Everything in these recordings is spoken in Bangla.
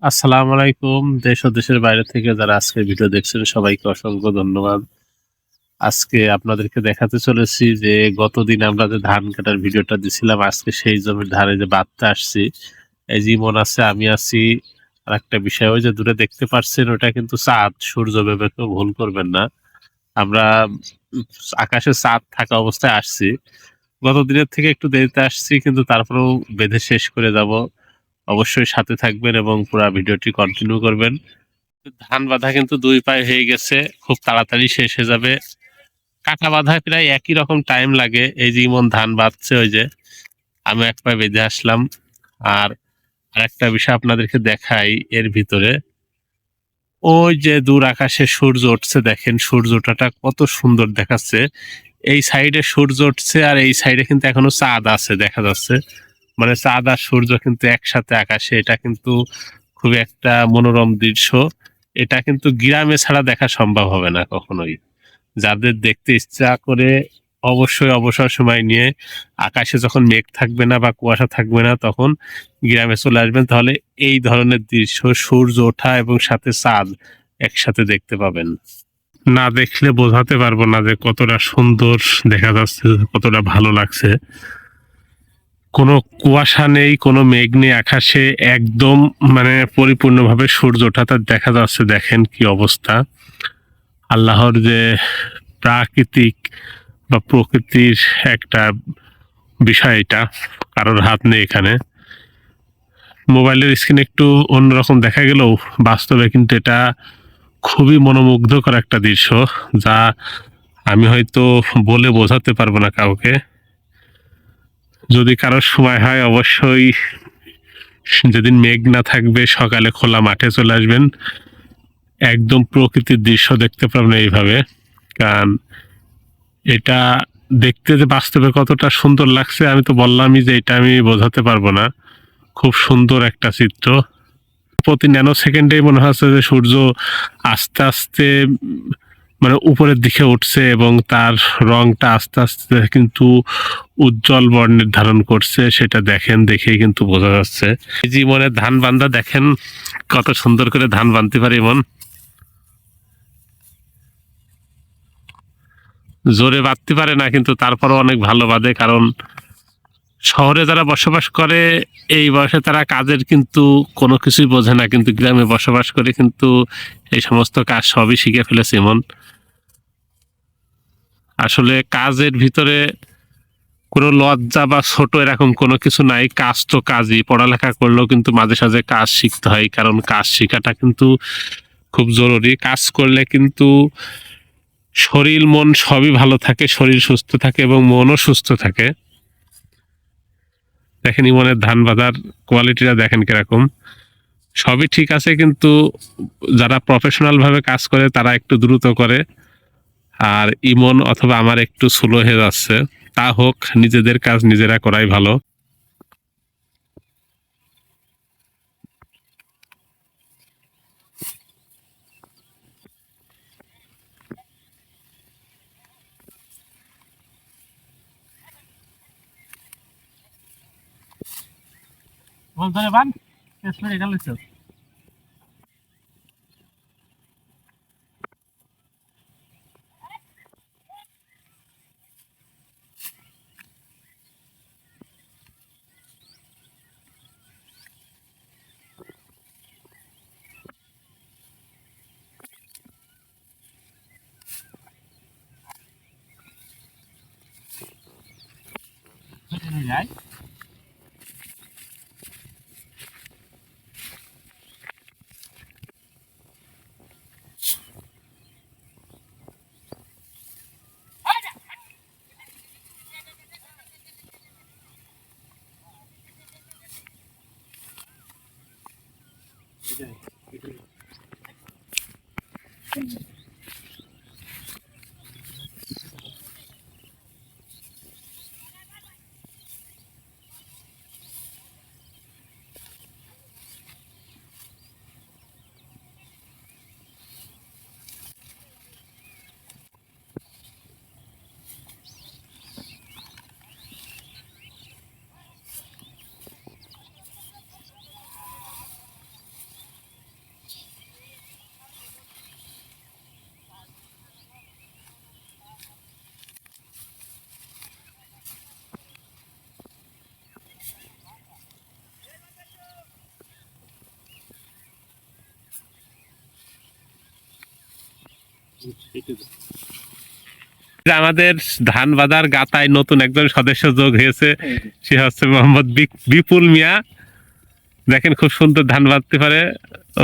আসসালামু আলাইকুম। দেশ ও দেশের বাইরে থেকে যারা আজকে ভিডিও দেখছেন সবাইকে অসংখ্য ধন্যবাদ। আজকে আপনাদেরকে দেখাতে চলেছি যে গতদিন আমরা যে ধান কাটার ভিডিওটা দিছিলাম, আজকে সেই জমির ধারে যে বাঁধতে আসছি। এই জীবন আছে, আমি আছি। আর একটা বিষয়, ওই যে দূরে দেখতে পাচ্ছেন ওটা কিন্তু চাঁদ, সূর্য ভেবে কেউ ভুল করবেন না। আমরা আকাশে চাঁদ থাকা অবস্থায় আসছি। গতদিনের থেকে একটু দেরিতে আসছি, কিন্তু তারপরেও বেঁধে শেষ করে যাব। অবশ্যই সাথে থাকবেন এবং পুরো ভিডিওটি কন্টিনিউ করবেন। ধান বাঁধা কিন্তু ২ পায়ে হয়ে গেছে, খুব তাড়াতাড়ি শেষ হয়ে যাবে। কাটা বাঁধায় প্রায় একই রকম টাইম লাগে। এই যে ইমন ধান বাঁধছে, ওই যে আমি এক পায়ে বেঁধে আসলাম। আর আরেকটা বিষয় আপনাদেরকে দেখাই, এর ভিতরে ওই যে দূর আকাশে সূর্য উঠছে, দেখেন সূর্যটা কত সুন্দর দেখাচ্ছে। এই সাইডে সূর্য উঠছে আর এই সাইডে কিন্তু এখনো চাঁদ আছে, দেখা যাচ্ছে। মানে চাঁদ আর সূর্য কিন্তু একসাথে আকাশে, এটা কিন্তু খুবই একটা মনোরম দৃশ্য। এটা কিন্তু গ্রামে ছাড়া দেখা সম্ভব হবে না কখনোই। যাদের দেখতে ইচ্ছা করে অবশ্যই অবসর সময় নিয়ে, আকাশে যখন মেঘ থাকবে না বা কুয়াশা থাকবে না, তখন গ্রামে চলে আসবেন। তাহলে এই ধরনের দৃশ্য, সূর্য ওঠা এবং সাথে চাঁদ একসাথে দেখতে পাবেন। না দেখলে বোঝাতে পারবো না যে কতটা সুন্দর দেখা যাচ্ছে, কতটা ভালো লাগছে। কোনো কুয়াশা নেই, কোনো মেঘ নেই আকাশে, একদম মানে পরিপূর্ণভাবে সূর্য ওঠা দেখা যাচ্ছে। দেখেন কি অবস্থা। আল্লাহর যে প্রাকৃতিক বা প্রকৃতির একটা বিষয়, এটা কারোর হাত নেই এখানে। মোবাইলের স্ক্রিনে একটু অন্যরকম দেখা গেলেও বাস্তবে কিন্তু এটা খুবই মনোমুগ্ধকর একটা দৃশ্য, যা আমি হয়তো বলে বোঝাতে পারবো না কাউকে। যদি কারোর সময় হয় অবশ্যই যেদিন মেঘ না থাকবে সকালে খোলা মাঠে চলে আসবেন, একদম প্রকৃতির দৃশ্য দেখতে পাবেন এইভাবে। কারণ এটা দেখতে যে বাস্তবে কতটা সুন্দর লাগছে, আমি তো বললামই যে এটা আমি বোঝাতে পারবো না। খুব সুন্দর একটা চিত্র। প্রতি ন্যানো সেকেন্ডেই মনে হচ্ছে যে সূর্য আস্তে আস্তে মানে উপরের দিকে উঠছে এবং তার রংটা আস্তে আস্তে কিন্তু উজ্জ্বল বর্ণের ধারণ করছে। সেটা দেখেন, দেখেই কিন্তু বোঝা যাচ্ছে। এই জীবনের ধান বান্ধা দেখেন কত সুন্দর করে ধান বানতে পারে। এমন জোরে বাঁধতে পারে না, কিন্তু তারপরও অনেক ভালো বাঁধে। কারণ শহরে যারা বসবাস করে এই বয়সে তারা কাজের কিন্তু কোনো কিছুই বোঝে না, কিন্তু গ্রামে বসবাস করে কিন্তু এই সমস্ত কাজ সবই শিখে ফেলেছে। এমন আসলে কাজের ভিতরে কোনো লজ্জা বা ছোট এরকম কোনো কিছু নাই। কাজ তো কাজই, পড়ালেখা করলেও কিন্তু মাঝে সাঝে কাজ শিখতে হয়, কারণ কাজ শেখাটা কিন্তু খুব জরুরি। কাজ করলে কিন্তু শরীর মন সবই ভালো থাকে, শরীর সুস্থ থাকে এবং মনও সুস্থ থাকে। দেখেন ইমনের ধান বাঁধার কোয়ালিটিটা দেখেন কিরকম। সবই ঠিক আছে, কিন্তু যারা প্রফেশনাল ভাবে কাজ করে তারা একটু দ্রুত করে, আর ইমন অথবা আমার একটু স্লো হয়ে যাচ্ছে। তা হোক, নিজেদের কাজ নিজেরা করাই ভালো। যে আমাদের ধান বাঁধার গাতায় নতুন একজন সদস্য যোগ হয়েছে, সে হচ্ছে মোহাম্মদ বিপুল মিয়া। দেখেন খুব সুন্দর ধান বাঁধতে পারে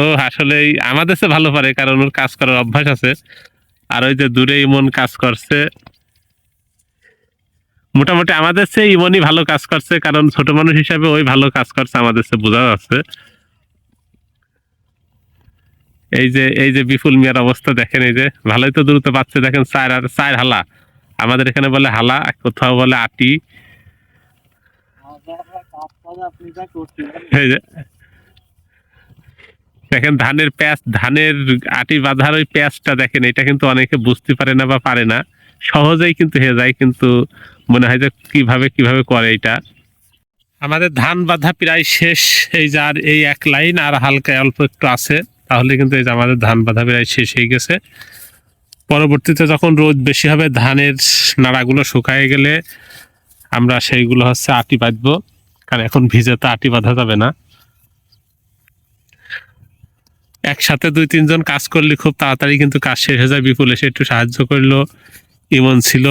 ও, আসলে আমাদের চেয়ে ভালো পারে কারণ ওর কাজ করার অভ্যাস আছে। আর ওই যে দূরে ইমন কাজ করছে, মোটামুটি আমাদের চেয়ে ইমনই ভালো কাজ করছে, কারণ ছোট মানুষ হিসাবে ওই ভালো কাজ করছে, আমাদের চেয়ে বোঝা যাচ্ছে। এই যে বিপুল মিয়ার অবস্থা দেখেন, এই যে ভালোই তো দ্রুত পাচ্ছে। দেখেন চার হালা, আমাদের এখানে বলে হালা, কোথাও বলে আটি। এই যে দেখেন ধানের প্যাঁচ, ধানের আটি বাঁধার ওই প্যাঁচটা দেখেন, এটা কিন্তু অনেকে বুঝতে পারে না বা পারে না, সহজেই কিন্তু হয়ে যায়, কিন্তু মনে হয় যে কিভাবে কিভাবে করে এটা। আমাদের ধান বাঁধা প্রায় শেষ। এই যে আর এই এক লাইন আর হালকা অল্প একটু আছে, তাহলে কিন্তু এই যে আমাদের ধান বাঁধা প্রায় শেষ হয়ে গেছে। পরবর্তীতে যখন রোদ বেশি হবে, ধানের নাড়াগুলো শুকায় গেলে আমরা সেইগুলো হচ্ছে আটি বাঁধবো, কারণ এখন ভিজে তো আটি বাঁধা যাবে না। একসাথে 2-3 জন কাজ করলে খুব তাড়াতাড়ি কিন্তু কাজ শেষ হয়ে যায়। বিপুল এসে একটু সাহায্য করলো, ইমন ছিল,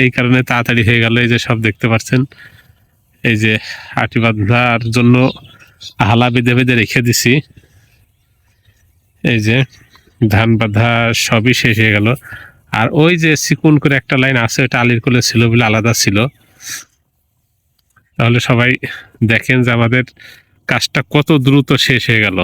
এই কারণে তাড়াতাড়ি হয়ে গেল। এই যে সব দেখতে পাচ্ছেন, এই যে আটি বাঁধার জন্য হালা বেঁধে বেঁধে রেখে দিছি। এই যে ধান বাঁধা সবই শেষ হয়ে গেল। আর ওই যে চিকুন করে একটা লাইন আছে, ওটা আলির কোলে ছিল বলে আলাদা ছিল। তাহলে সবাই দেখেন যে আমাদের কাজটা কত দ্রুত শেষ হয়ে গেল।